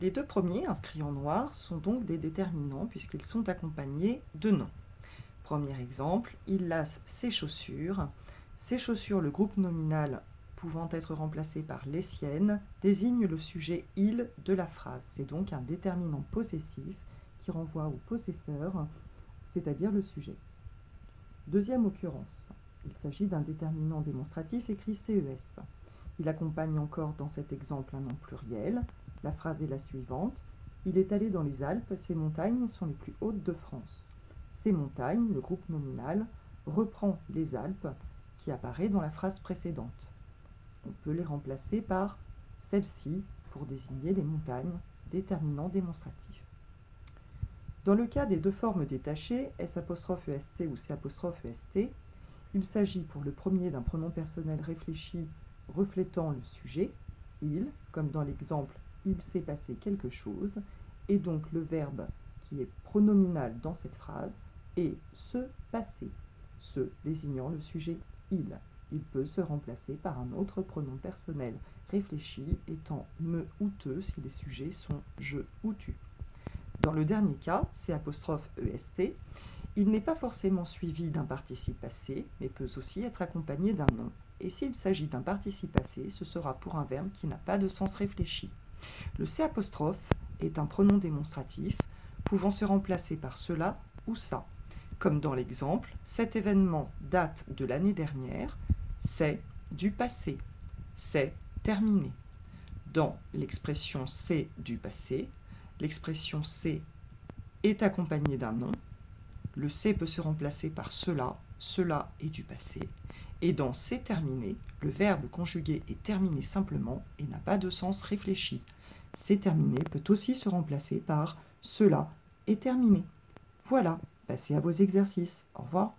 Les deux premiers, inscrits en noir, sont donc des déterminants puisqu'ils sont accompagnés de noms. Premier exemple, il lasse ses chaussures. Ses chaussures, le groupe nominal pouvant être remplacé par les siennes, désigne le sujet « il » de la phrase. C'est donc un déterminant possessif qui renvoie au possesseur, c'est-à-dire le sujet. Deuxième occurrence, il s'agit d'un déterminant démonstratif écrit CES. Il accompagne encore dans cet exemple un nom pluriel. La phrase est la suivante. Il est allé dans les Alpes, ces montagnes sont les plus hautes de France. Ces montagnes, le groupe nominal, reprend les Alpes qui apparaît dans la phrase précédente. On peut les remplacer par celle-ci pour désigner les montagnes, déterminant démonstratif. Dans le cas des deux formes détachées, S''EST ou C''EST, il s'agit pour le premier d'un pronom personnel réfléchi reflétant le sujet, il, comme dans l'exemple « il s'est passé quelque chose », et donc le verbe qui est pronominal dans cette phrase est « se passer », se désignant le sujet « il ». Il peut se remplacer par un autre pronom personnel réfléchi étant « me » ou « te » si les sujets sont « je » ou « tu ». Dans le dernier cas, C''EST, il n'est pas forcément suivi d'un participe passé, mais peut aussi être accompagné d'un nom. Et s'il s'agit d'un participe passé, ce sera pour un verbe qui n'a pas de sens réfléchi. Le C' est un pronom démonstratif, pouvant se remplacer par cela ou ça. Comme dans l'exemple, cet événement date de l'année dernière, c'est du passé, c'est terminé. Dans l'expression c'est du passé, l'expression c'est est accompagnée d'un nom. Le c'est peut se remplacer par cela, cela est du passé. Et dans c'est terminé, le verbe conjugué est terminé simplement et n'a pas de sens réfléchi. C'est terminé peut aussi se remplacer par cela est terminé. Voilà, passez à vos exercices. Au revoir.